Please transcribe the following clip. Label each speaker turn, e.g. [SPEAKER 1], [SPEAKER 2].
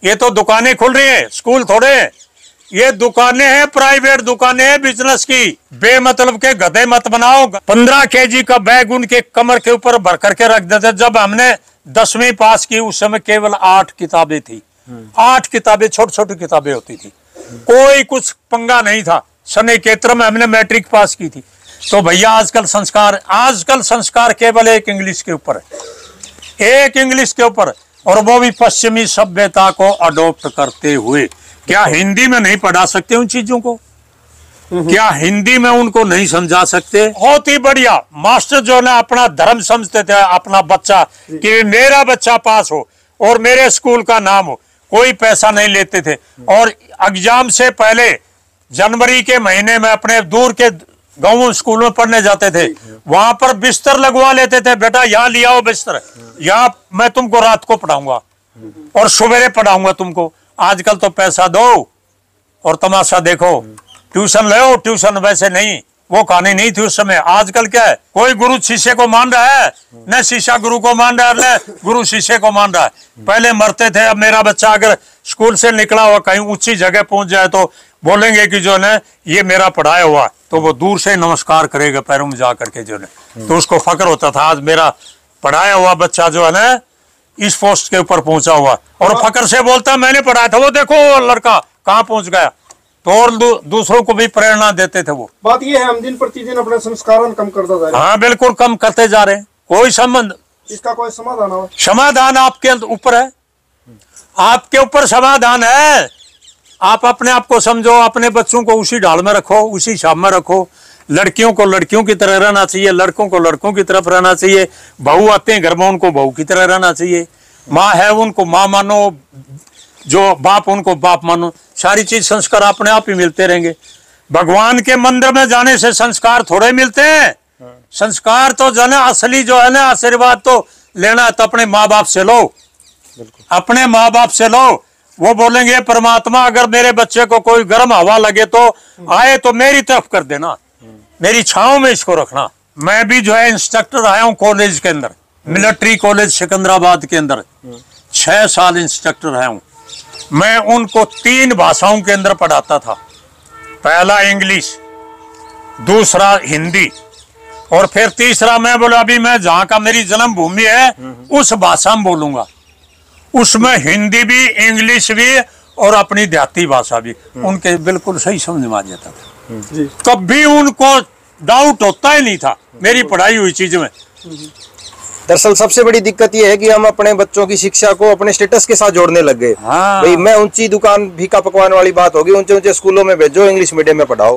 [SPEAKER 1] ये तो दुकानें खुल रही है, स्कूल थोड़े हैं। ये दुकानें हैं, प्राइवेट दुकानें हैं बिजनेस की। बेमतलब के गधे मत बनाओ। 15 केजी का बैग उनके कमर के ऊपर भर करके रख देते। जब हमने 10वीं पास की उस समय केवल 8 किताबें थी। 8 किताबें, छोटी छोटी किताबें होती थी, कोई कुछ पंगा नहीं था। सन 71 में हमने मैट्रिक पास की थी। तो भैया आजकल संस्कार केवल एक इंग्लिश के ऊपर है, एक इंग्लिश के ऊपर, और वो भी पश्चिमी सभ्यता को अडॉप्ट करते हुए। क्या हिंदी में नहीं पढ़ा सकते उन चीजों को? क्या हिंदी में उनको नहीं समझा सकते? बहुत ही बढ़िया। मास्टर जो है ना अपना धर्म समझते थे, अपना बच्चा कि मेरा बच्चा पास हो और मेरे स्कूल का नाम हो, कोई पैसा नहीं लेते थे। और एग्जाम से पहले जनवरी के महीने में अपने दूर के गाँव स्कूल में पढ़ने जाते थे, वहां पर बिस्तर लगवा लेते थे। बेटा यहाँ लिया हो बिस्तर, यहाँ मैं तुमको रात को पढ़ाऊंगा और सवेरे पढ़ाऊंगा तुमको। आजकल तो पैसा दो और तमाशा देखो, ट्यूशन लो। ट्यूशन वैसे नहीं, वो कहानी नहीं थी उस समय। आजकल क्या है, कोई गुरु शिष्य को मान रहा है, न शिष्य गुरु को मान रहा है, न गुरु शिष्य को मान रहा है। पहले मरते थे। अब मेरा बच्चा अगर स्कूल से निकला हुआ कहीं ऊंची जगह पहुंच जाए तो बोलेंगे कि जो है ये मेरा पढ़ाया हुआ, तो वो दूर से नमस्कार करेगा पैरों में जा करके जो है। तो उसको फक्र होता था, आज मेरा पढ़ाया हुआ बच्चा जो है ना इस पोस्ट के ऊपर पहुंचा हुआ, और फक्र से बोलता मैंने पढ़ाया था, वो देखो लड़का कहाँ पहुंच गया। तो और दूसरों को भी प्रेरणा देते थे। वो
[SPEAKER 2] बात ये है, हम दिन प्रतिदिन अपने संस्कारों कम करता जा रहे हैं।
[SPEAKER 1] हाँ बिल्कुल कम करते जा रहे हैं। कोई संबंध,
[SPEAKER 2] इसका कोई समाधान हो?
[SPEAKER 1] समाधान आपके ऊपर है, आपके ऊपर समाधान है। आप अपने आप को समझो, अपने बच्चों को उसी ढाल में रखो, उसी शाम में रखो। लड़कियों को लड़कियों की तरह रहना चाहिए, लड़कों को लड़कों की तरफ रहना चाहिए। बहू आते हैं घर में, उनको बहू की तरह रहना चाहिए। माँ है उनको माँ मानो, जो बाप उनको बाप मानो। सारी चीज संस्कार अपने आप ही मिलते रहेंगे। भगवान के मंदिर में जाने से संस्कार थोड़े मिलते हैं। संस्कार तो जो है असली जो है ना आशीर्वाद तो लेना है तो अपने माँ बाप से लो, अपने माँ बाप से लो। वो बोलेंगे परमात्मा अगर मेरे बच्चे को कोई गर्म हवा लगे तो आए तो मेरी तरफ कर देना, मेरी छांव में इसको रखना। मैं भी जो है इंस्ट्रक्टर आया हूँ कॉलेज के अंदर, मिलिट्री कॉलेज सिकंदराबाद के अंदर 6 साल इंस्ट्रक्टर आया हूँ। मैं उनको 3 भाषाओं के अंदर पढ़ाता था। पहला इंग्लिश, दूसरा हिंदी, और फिर तीसरा मैं बोला अभी मैं जहाँ का मेरी जन्मभूमि है उस भाषा में बोलूंगा। उसमें हिंदी भी, इंग्लिश भी और अपनी देहाती भाषा भी। उनके बिल्कुल सही समझ में आ जाता था। कभी उनको डाउट होता ही नहीं था मेरी पढ़ाई हुई चीज में।
[SPEAKER 3] दरअसल सबसे बड़ी दिक्कत ये है कि हम अपने बच्चों की शिक्षा को अपने स्टेटस के साथ जोड़ने लग गए।
[SPEAKER 1] हाँ।
[SPEAKER 3] भाई मैं ऊंची दुकान फीका पकवान वाली बात होगी, ऊंचे ऊंचे स्कूलों में भेजो, इंग्लिश मीडियम में पढ़ाओ।